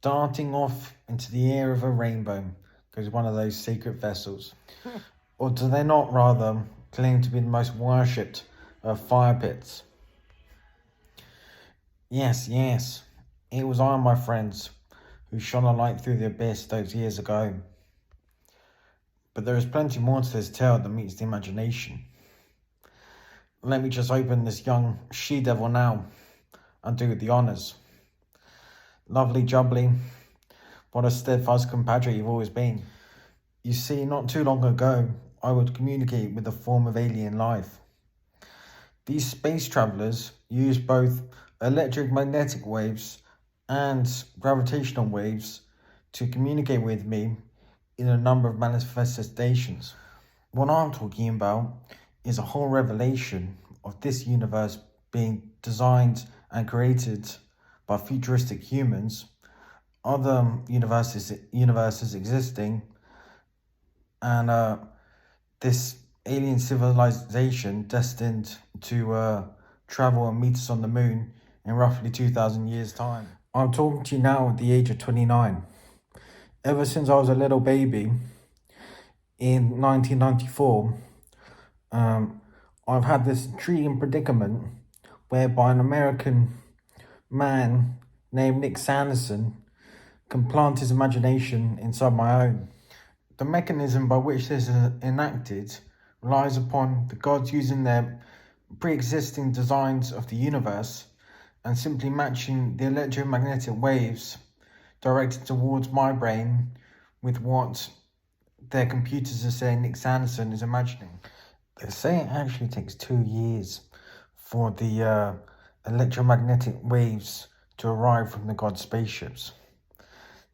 Darting off into the air of a rainbow goes one of those secret vessels. Or do they not rather claim to be the most worshipped of fire pits? Yes, yes, it was I, my friends, who shone a light through the abyss those years ago. But there is plenty more to this tale that meets the imagination. Let me just open this young she-devil now and do the honours. Lovely jubbly, what a steadfast compadre you've always been. You see, not too long ago, I would communicate with a form of alien life. These space travellers use both electromagnetic waves and gravitational waves to communicate with me in a number of manifestations. What I'm talking about is a whole revelation of this universe being designed and created by futuristic humans, other universes existing, and this alien civilization destined to travel and meet us on the moon in roughly 2,000 years' time. I'm talking to you now at the age of 29. Ever since I was a little baby in 1994, I've had this intriguing predicament whereby an American man named Nick Sanderson can plant his imagination inside my own. The mechanism by which this is enacted relies upon the gods using their pre-existing designs of the universe and simply matching the electromagnetic waves directed towards my brain with what their computers are saying Nick Sanderson is imagining. They say it actually takes 2 years for the electromagnetic waves to arrive from the god spaceships.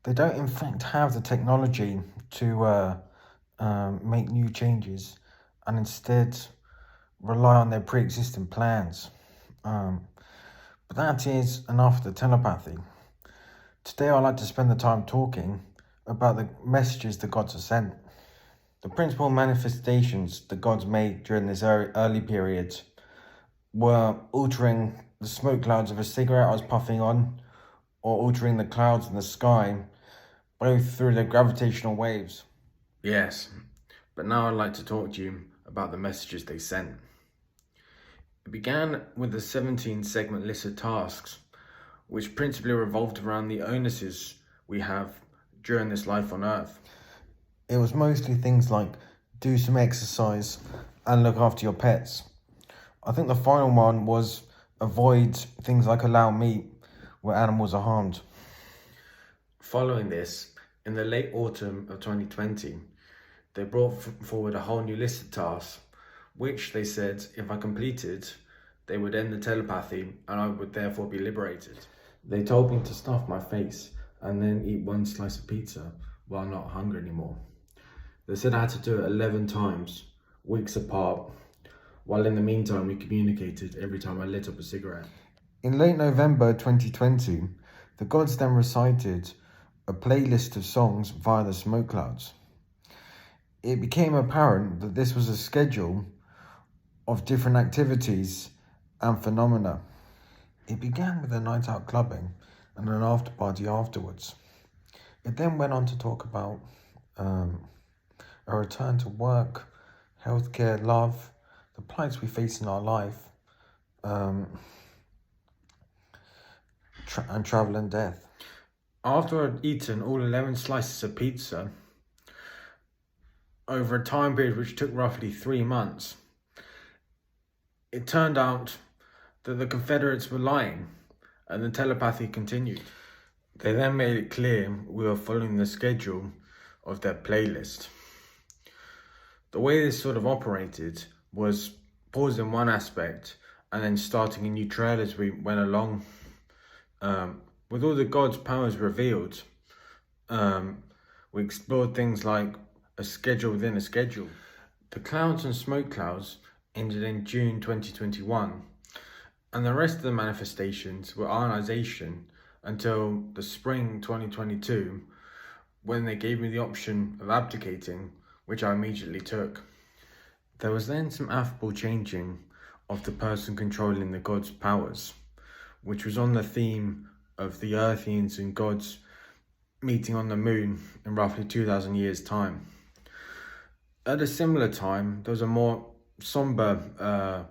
They don't in fact have the technology to make new changes and instead rely on their pre-existing plans. But that is enough of the telepathy. Today I'd like to spend the time talking about the messages the gods have sent. The principal manifestations the gods made during this early period were altering the smoke clouds of a cigarette I was puffing on, or altering the clouds in the sky, both through the gravitational waves. Yes, but now I'd like to talk to you about the messages they sent. It began with the 17 segment list of tasks, which principally revolved around the onuses we have during this life on Earth. It was mostly things like do some exercise and look after your pets. I think the final one was avoid things like halal meat where animals are harmed. Following this, in the late autumn of 2020, they brought forward a whole new list of tasks, which they said if I completed, they would end the telepathy and I would therefore be liberated. They told me to stuff my face and then eat one slice of pizza while not hungry anymore. They said I had to do it 11 times, weeks apart, while in the meantime we communicated every time I lit up a cigarette. In late November 2020, the gods then recited a playlist of songs via the smoke clouds. It became apparent that this was a schedule of different activities and phenomena. It began with a night out clubbing and an after party afterwards. It then went on to talk about a return to work, healthcare, love, the plights we face in our life, and travel and death. After I'd eaten all 11 slices of pizza, over a time period which took roughly 3 months, it turned out that the Confederates were lying and the telepathy continued. They then made it clear we were following the schedule of their playlist. The way this sort of operated was pausing one aspect and then starting a new trail as we went along. With all the gods' powers revealed, we explored things like a schedule within a schedule. The clouds and smoke clouds ended in June 2021, and the rest of the manifestations were ionization until the spring 2022, when they gave me the option of abdicating, which I immediately took. There was then some affable changing of the person controlling the gods' powers, which was on the theme of the Earthians and gods meeting on the moon in roughly 2,000 years' time. At a similar time, there was a more somber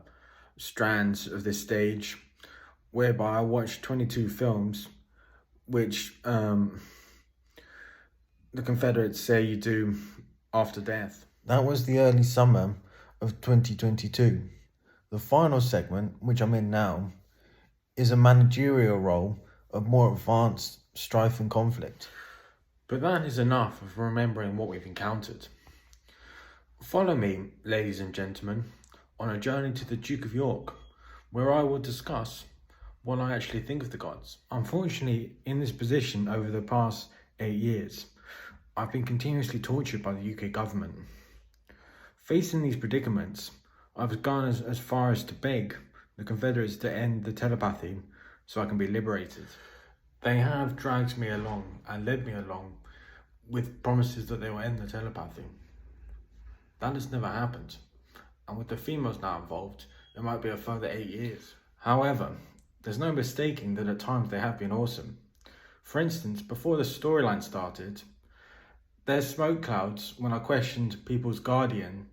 strands of this stage, whereby I watched 22 films, which the Confederates say you do after death. That was the early summer of 2022. The final segment, which I'm in now, is a managerial role of more advanced strife and conflict. But that is enough of remembering what we've encountered. Follow me, ladies and gentlemen, on a journey to the Duke of York, where I will discuss what I actually think of the gods. Unfortunately, in this position over the past 8 years, I've been continuously tortured by the UK government. Facing these predicaments, I've gone as far as to beg the Confederates to end the telepathy so I can be liberated. They have dragged me along and led me along with promises that they will end the telepathy. That has never happened, and with the females now involved, it might be a further 8 years. However, there's no mistaking that at times they have been awesome. For instance, before the storyline started, there's smoke clouds when I questioned People's Guardian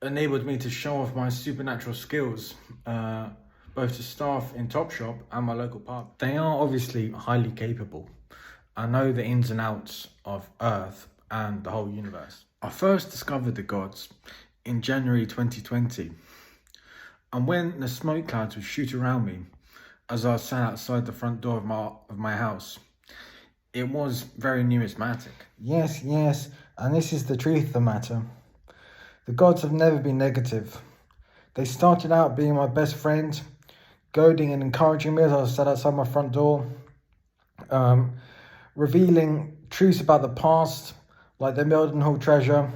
enabled me to show off my supernatural skills, both to staff in Topshop and my local pub. They are obviously highly capable. I know the ins and outs of Earth and the whole universe. I first discovered the gods in January 2020, and when the smoke clouds would shoot around me as I sat outside the front door of my house, it was very numismatic. Yes, and this is the truth of the matter. The gods have never been negative. They started out being my best friend, goading and encouraging me as I sat outside my front door, revealing truths about the past, like the Mildenhall treasure,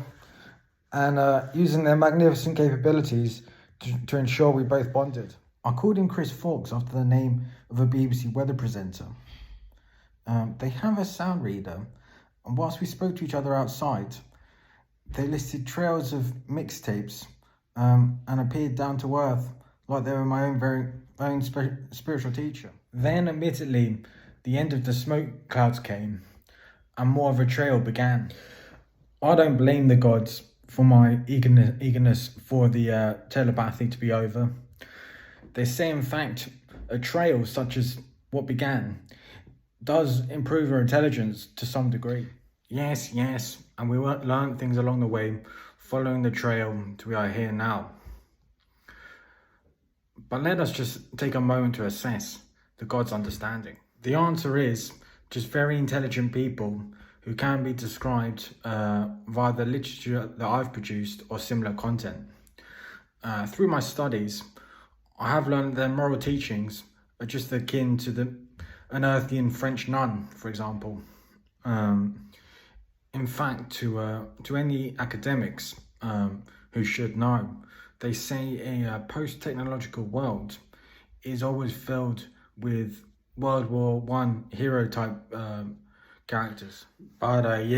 and using their magnificent capabilities to ensure we both bonded. I called him Chris Fawkes after the name of a BBC weather presenter. They have a sound reader, and whilst we spoke to each other outside, they listed trails of mixtapes and appeared down to earth, like they were my own spiritual teacher. Then, admittedly, the end of the smoke clouds came, and more of a trail began. I don't blame the gods for my eagerness for the telepathy to be over. They say, in fact, a trail such as what began does improve our intelligence to some degree. Yes, and we learned things along the way, following the trail to where we are here now. But let us just take a moment to assess the gods' understanding. The answer is just very intelligent people who can be described via the literature that I've produced or similar content. Through my studies, I have learned their moral teachings are just akin to an Earthian French nun, for example. In fact, to any academics who should know, they say a post-technological world is always filled with World War I hero type characters. But I've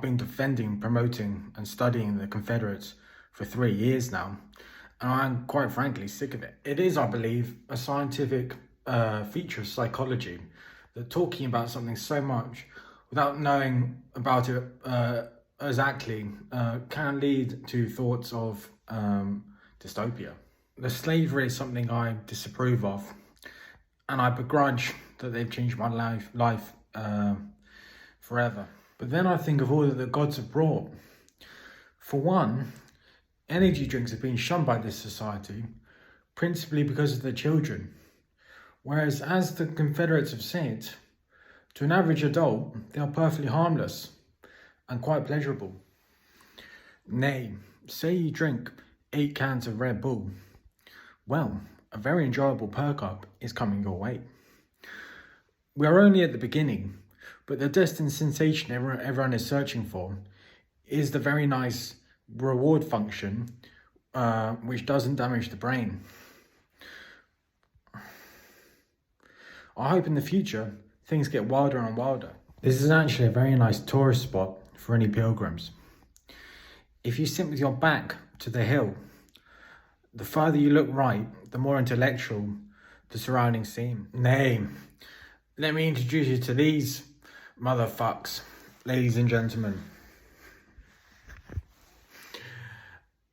been defending, promoting and studying the Confederates for 3 years now, and I'm quite frankly sick of it. It is, I believe, a scientific feature of psychology that talking about something so much without knowing about it exactly can lead to thoughts of dystopia. The slavery is something I disapprove of, and I begrudge that they've changed my life forever. But then I think of all that the gods have brought. For one, energy drinks have been shunned by this society, principally because of their children. Whereas, as the Confederates have said, to an average adult, they are perfectly harmless and quite pleasurable. Nay, say you drink 8 cans of Red Bull, well, a very enjoyable perk up is coming your way. We are only at the beginning, but the destined sensation everyone is searching for is the very nice reward function, which doesn't damage the brain. I hope in the future things get wilder and wilder. This is actually a very nice tourist spot for any pilgrims. If you sit with your back to the hill, the further you look right, the more intellectual the surrounding scene. Nay, let me introduce you to these motherfucks, ladies and gentlemen.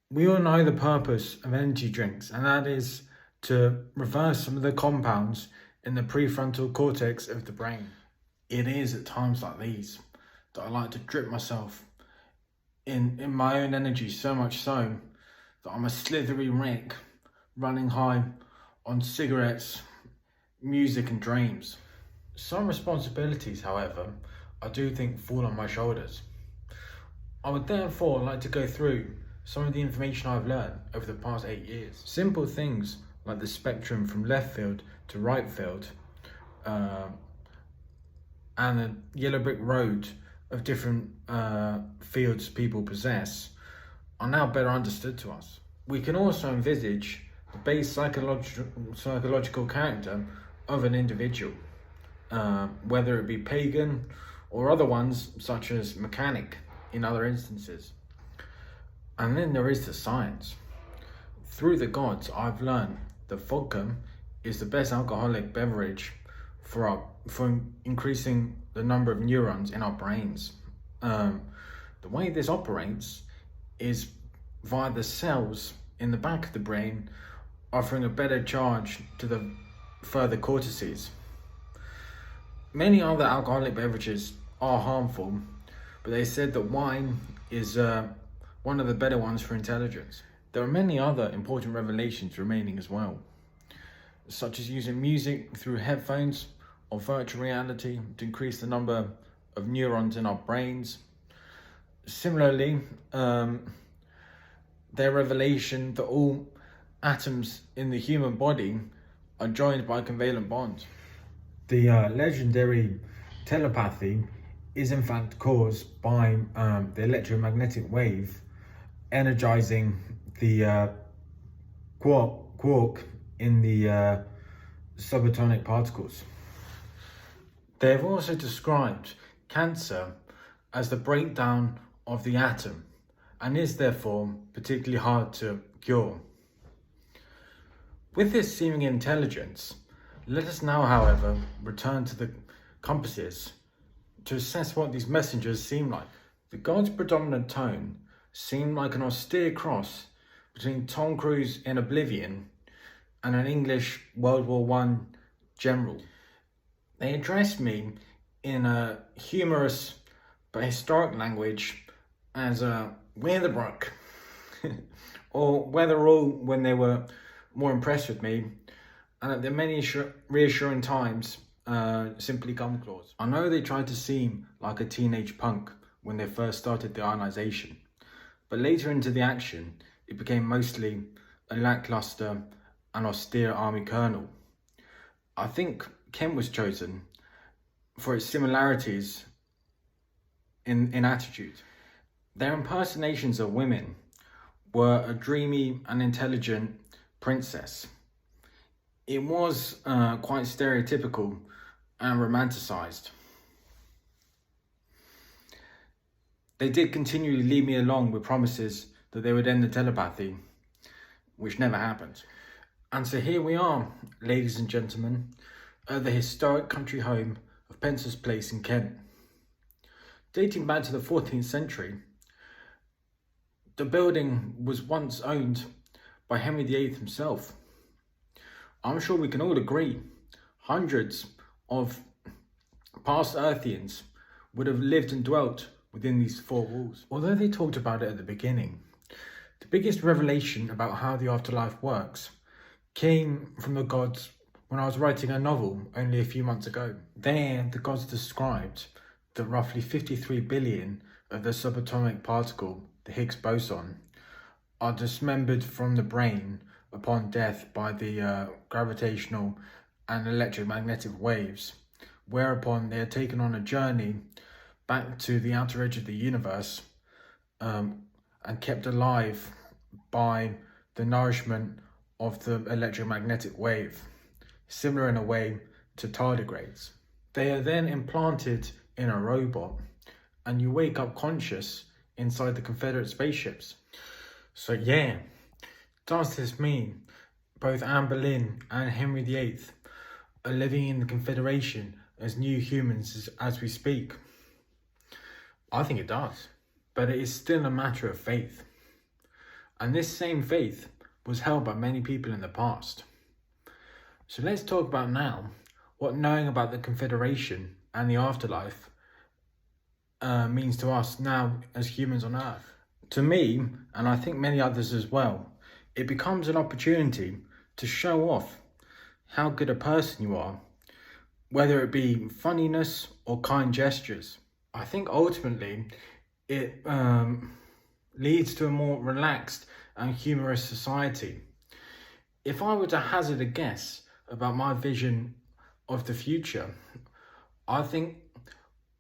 We all know the purpose of energy drinks, and that is to reverse some of the compounds in the prefrontal cortex of the brain. It is at times like these that I like to drip myself in my own energy, so much so that I'm a slithery wreck running high on cigarettes, music and dreams. Some responsibilities, however, I do think fall on my shoulders. I would therefore like to go through some of the information I've learned over the past 8 years. Simple things like the spectrum from left field to right field, and the yellow brick road of different fields people possess are now better understood to us. We can also envisage the base psychological character of an individual, whether it be pagan or other ones such as mechanic in other instances. And then there is the science. Through the gods, I've learned that vodka is the best alcoholic beverage for increasing the number of neurons in our brains. The way this operates is via the cells in the back of the brain, offering a better charge to the further cortices. Many other alcoholic beverages are harmful, but they said that wine is one of the better ones for intelligence. There are many other important revelations remaining as well, such as using music through headphones or virtual reality to increase the number of neurons in our brains. Similarly, their revelation that all atoms in the human body are joined by covalent bonds. The legendary telepathy is in fact caused by the electromagnetic wave energizing the quark in the subatomic particles. They have also described cancer as the breakdown of the atom and is therefore particularly hard to cure. With this seeming intelligence, let us now, however, return to the compasses to assess what these messengers seem like. The god's predominant tone seemed like an austere cross between Tom Cruise in Oblivion and an English World War I general. They addressed me in a humorous but historic language as Weatherbrook, or Weatherall when they were more impressed with me, and at the many reassuring times, simply Gumclaws. I know they tried to seem like a teenage punk when they first started the ionization, but later into the action, it became mostly a lackluster and austere army colonel. I think Kent was chosen for its similarities in attitude. Their impersonations of women were a dreamy and intelligent princess. It was quite stereotypical and romanticized. They did continually lead me along with promises that they would end the telepathy, which never happened. And so here we are, ladies and gentlemen, at the historic country home of Pence's Place in Kent. Dating back to the 14th century, the building was once owned by Henry VIII himself. I'm sure we can all agree, hundreds of past Earthians would have lived and dwelt within these four walls. Although they talked about it at the beginning, the biggest revelation about how the afterlife works came from the gods when I was writing a novel only a few months ago. There, the gods described that roughly 53 billion of the subatomic particle, the Higgs boson, are dismembered from the brain upon death by the gravitational and electromagnetic waves, whereupon they are taken on a journey back to the outer edge of the universe and kept alive by the nourishment of the electromagnetic wave, similar in a way to tardigrades. They are then implanted in a robot and you wake up conscious inside the Confederate spaceships. So yeah, does this mean both Anne Boleyn and Henry VIII are living in the Confederation as new humans as we speak? I think it does, but it is still a matter of faith. And this same faith was held by many people in the past. So let's talk about now what knowing about the Confederation and the afterlife means to us now as humans on Earth. To me, and I think many others as well, it becomes an opportunity to show off how good a person you are, whether it be funniness or kind gestures. I think ultimately it leads to a more relaxed and humorous society. If I were to hazard a guess about my vision of the future, I think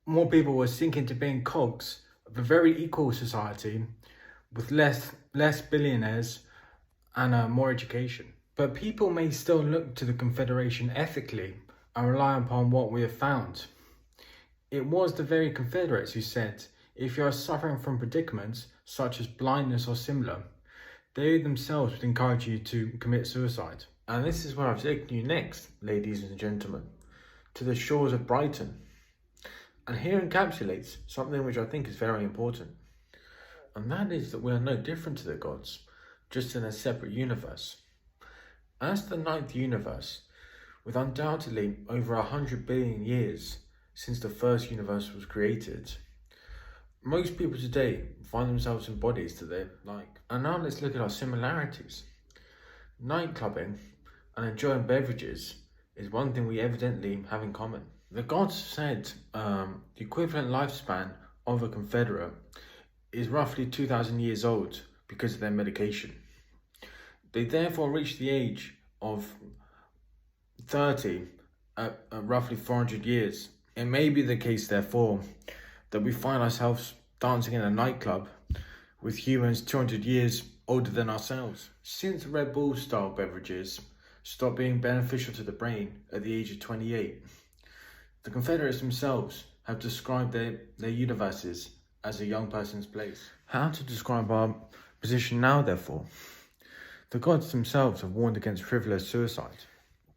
more people will sink into being cogs of a very equal society with less billionaires and more education. But people may still look to the Confederation ethically and rely upon what we have found. It was the very Confederates who said, if you are suffering from predicaments such as blindness or similar, they themselves would encourage you to commit suicide. And this is where I've taken you next, ladies and gentlemen, to the shores of Brighton. And here encapsulates something which I think is very important. And that is that we are no different to the gods, just in a separate universe. As the ninth universe, with undoubtedly over 100 billion years since the first universe was created, most people today find themselves in bodies that they like. And now let's look at our similarities. Nightclubbing and enjoying beverages is one thing we evidently have in common. The gods said the equivalent lifespan of a Confederate is roughly 2,000 years old because of their medication. They therefore reach the age of 30 at roughly 400 years. It may be the case, therefore, that we find ourselves dancing in a nightclub with humans 200 years older than ourselves. Since Red Bull style beverages stopped being beneficial to the brain at the age of 28, the Confederates themselves have described their universes as a young person's place. How to describe our position now, therefore? The gods themselves have warned against frivolous suicide.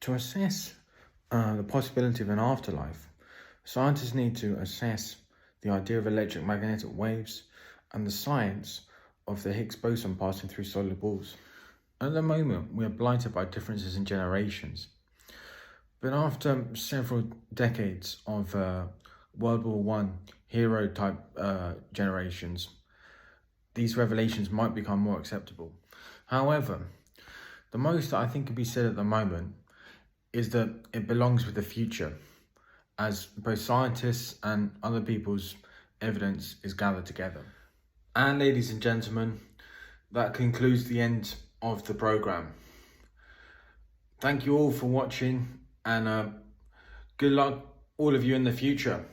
To assess the possibility of an afterlife, scientists need to assess the idea of electromagnetic waves and the science of the Higgs boson passing through solid balls. At the moment, we are blighted by differences in generations. But after several decades of World War I hero-type generations, these revelations might become more acceptable. However, the most that I think can be said at the moment is that it belongs with the future, as both scientists and other people's evidence is gathered together. And ladies and gentlemen, that concludes the end of the program. Thank you all for watching, and good luck all of you in the future.